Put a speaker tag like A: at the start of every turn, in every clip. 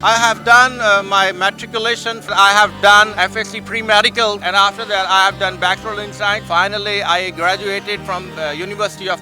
A: I have done my matriculation. I have done FSC pre-medical, and after that I have done Bachelor in Science. Finally, I graduated from University of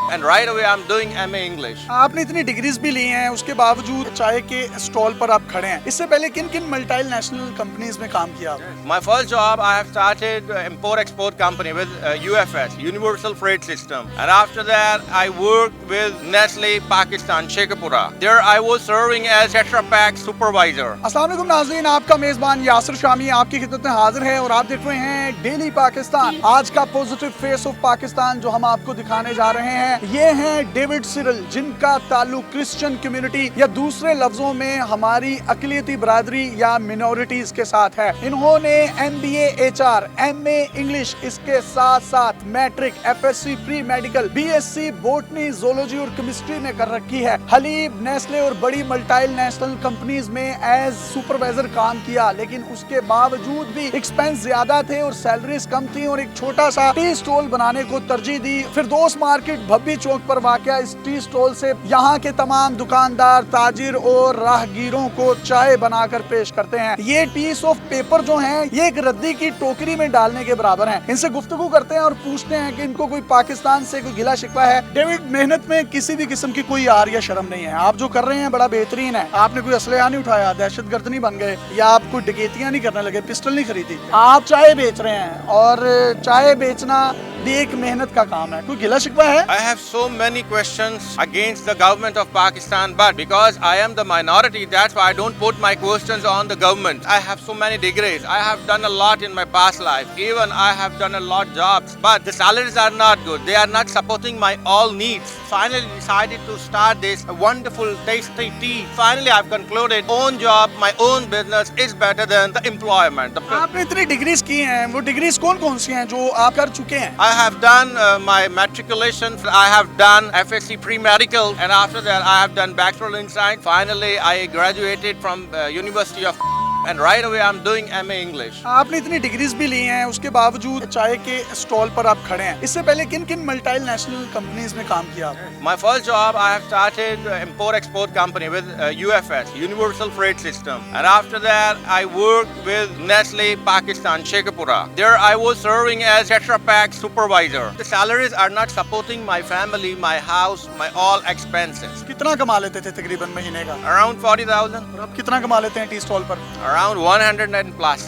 A: and right away I'm doing MA English.
B: आपने इतनी degrees भी ली हैं, उसके बावजूद चाय के stall पर आप खड़े हैं। इससे पहले किन किन मल्टीनेशनल कंपनीज में काम किया आपने?
A: My first job I have started import-export company with UFS, Universal Freight System, and after that I worked with Nestle Pakistan, Shekhupura. There I was serving as Tetra Pak supervisor.
B: अस्सलाम वालेकुम नाज़रीन, आपका मेजबान यासिर शामी आपकी खिदमत में हाजिर है और आप देख रहे हैं डेली पाकिस्तान। आज का पॉजिटिव फेस ऑफ पाकिस्तान जो हम आपको दिखाने जा रहे हैं, ये हैं डेविड सिरल, जिनका ताल्लुक क्रिश्चियन कम्युनिटी या दूसरे लफ्जों में हमारी अकलियती बरादरी या मिनोरिटीज के साथ है। इन्होंने MBA HR, MA इंग्लिश, इसके साथ साथ matric, FSC pre medical, BSc botany, zoology और केमिस्ट्री में कर रखी है। हलीब, नेस्ले और बड़ी मल्टीनेशनल कंपनीज में एज सुपरवाइजर काम किया, लेकिन उसके बावजूद भी एक्सपेंस ज्यादा थे और सैलरीज कम थी और एक छोटा सा टी स्टॉल बनाने को तरजीह दी। फिरदौस मार्केट भब्बी चौक पर वाक़या इस टी स्टॉल से यहाँ के तमाम दुकानदार, ताजिर और राहगीरों को चाय बनाकर पेश करते हैं। ये पीस ऑफ पेपर जो हैं, ये एक रद्दी की टोकरी में डालने के बराबर हैं। इनसे गुफ्तगू करते हैं और पूछते हैं कि इनको कोई पाकिस्तान से कोई गिला शिकवा है। डेविड, मेहनत में किसी भी किस्म की कोई आर या शर्म नहीं है। आप जो कर रहे हैं बड़ा बेहतरीन है। आपने कोई असलहा नहीं उठाया, दहशतगर्द नहीं बन गए या आप कोई डकैतियां नहीं करने लगे, पिस्टल नहीं खरीदी। आप चाय बेच रहे हैं और चाय बेचना भी एक मेहनत का काम है। कोई गिला शिकवा है?
A: I have so many questions against the government of Pakistan, but because I am the minority, that's why I don't put my questions on the government. I have so many degrees. I have done a lot in my past life. Even I have done a lot jobs, but the salaries are not good. They are not supporting my all needs. Finally decided to start this wonderful tasty tea. Finally I've concluded own job, my own business is better than the employment.
B: आपने इतनी degrees की हैं, वो degrees कौन कौन सी हैं जो आप कर चुके हैं?
A: I have done my matriculation. I have done FSC pre-medical, and after that I have done Bachelor in Science. Finally I graduated from University of and right away I'm doing MA English.
B: आपने इतनी degrees भी ली हैं, उसके बावजूद चाय के stall पर आप खड़े हैं। इससे पहले किन किन मल्टीनेशनल कंपनीज में काम किया आपने?
A: My first job I have started import-export company with UFS, Universal Freight System, and after that I worked with Nestle Pakistan, Shekhupura. There I was serving as Tetra Pak supervisor. The salaries are not supporting my family, my house, my all expenses.
B: कितना कमा लेते थे तकरीबन महीने का?
A: Around 40,000.
B: और अब कितना कमा लेते हैं टी स्टॉल पर?
A: Around 100 and plus.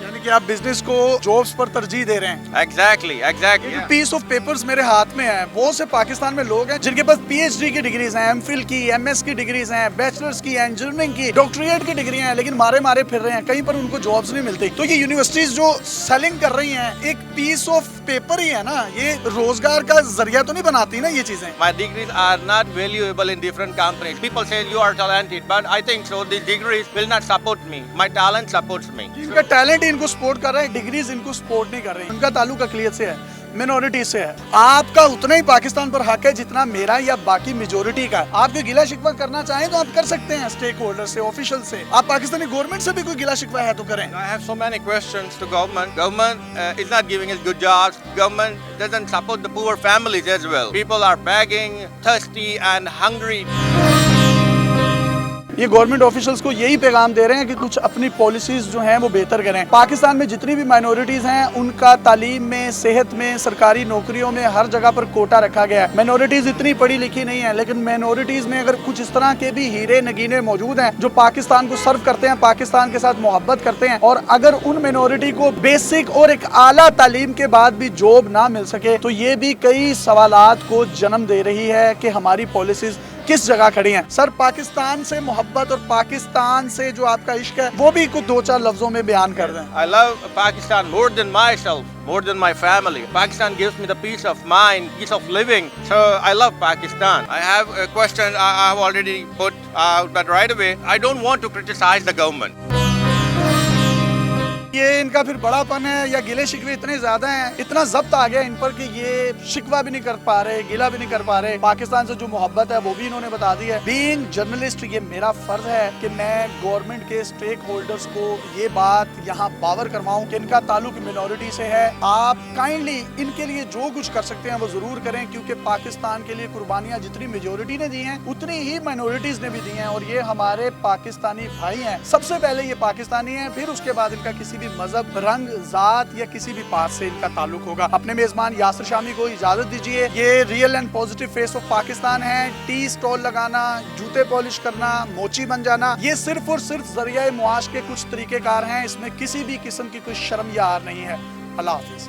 B: यानी कि आप बिजनेस को जॉब्स पर तरजीह दे रहे हैं।
A: Exactly. Yeah.
B: Piece of papers मेरे हाथ में है। बहुत से पाकिस्तान में लोग हैं जिनके पास PhD की डिग्रीज हैं, MPhil की, MS की डिग्रीज हैं, बैचलर्स की, इंजीनियरिंग की, डॉक्टरेट की डिग्री हैं, लेकिन मारे फिर रहे हैं, कहीं पर उनको जॉब्स नहीं मिलती। तो ये यूनिवर्सिटीज जो सेलिंग कर रही हैं, एक पीस ऑफ पेपर ही है ना, ये रोजगार का जरिया तो नहीं बनाती ना ये चीजें।
A: My degrees are not valuable in different companies. People say you are talented, but I think so. These degrees will not support me. My talent supports me.
B: इनका टैलेंट इनको सपोर्ट कर रहा है, डिग्रीज इनको सपोर्ट नहीं कर रही। उनका ताल्लुक अकलियत से है, मिनोरिटी से है। आपका उतना ही पाकिस्तान पर हक है जितना मेरा या बाकी मेजोरिटी का। आप कोई गिला शिकवा करना चाहें तो आप कर सकते हैं, स्टेक होल्डर से, ऑफिशियल से। आप पाकिस्तानी गवर्नमेंट से भी कोई गिला शिकवा है तो करें।
A: I have so many questions to government. Government is not giving us good jobs. Government doesn't support the poor families as well. People are begging, thirsty and hungry.
B: ये गवर्नमेंट ऑफिशियल्स को यही पैगाम दे रहे हैं कि कुछ अपनी पॉलिसीज जो हैं वो बेहतर करें। पाकिस्तान में जितनी भी माइनॉरिटीज हैं उनका तालीम में, सेहत में, सरकारी नौकरियों में हर जगह पर कोटा रखा गया है। माइनॉरिटीज इतनी पढ़ी लिखी नहीं है, लेकिन माइनॉरिटीज में अगर कुछ इस तरह के भी हीरे नगीने मौजूद हैं जो पाकिस्तान को सर्व करते हैं, पाकिस्तान के साथ मोहब्बत करते हैं, और अगर उन माइनॉरिटी को बेसिक और एक आला तालीम के बाद भी जॉब ना मिल सके तो ये भी कई सवालात को जन्म दे रही है कि हमारी पॉलिसीज किस जगह खड़ी हैं। सर, पाकिस्तान से मोहब्बत और पाकिस्तान से जो आपका इश्क है वो भी कुछ 2-4 लफ्जों में बयान कर दें।
A: I love Pakistan more than myself, more than my family. Pakistan gives me the peace of mind, peace of living. So I love Pakistan. I have a question I have already put out, but right away I don't want to criticize the government.
B: ये इनका फिर बड़ापन है या गिले शिकवे इतने ज्यादा हैं, इतना जब्त आ गया इन पर कि ये शिकवा भी नहीं कर पा रहे, गिला भी नहीं कर पा रहे। पाकिस्तान से जो मोहब्बत है वो भी इन्होंने बता दी है। बीइंग जर्नलिस्ट ये मेरा फर्ज है कि मैं गवर्नमेंट के स्टेक होल्डर्स को ये बात यहाँ बावर करवाऊं कि इनका ताल्लुक मिनॉरिटी से है। आप काइंडली इनके लिए जो कुछ कर सकते हैं वो जरूर करें, क्योंकि पाकिस्तान के लिए कुर्बानियां जितनी मेजोरिटी ने दी हैं उतनी ही माइनॉरिटीज ने भी दी हैं, और ये हमारे पाकिस्तानी भाई हैं। सबसे पहले ये पाकिस्तानी हैं, फिर उसके बाद इनका किसी भी मजहब, रंग, जात या किसी भी पार्ट से इनका ताल्लुक होगा। अपने मेजबान यासिर शामी को इजाजत दीजिए। ये real and positive face of Pakistan है। टी स्टॉल लगाना, जूते पॉलिश करना, मोची बन जाना, ये सिर्फ और सिर्फ जरिया मुआश के कुछ तरीकेकार हैं। इसमें किसी भी किस्म की कोई शर्म या आर नहीं है। अल्लाह हाफिज।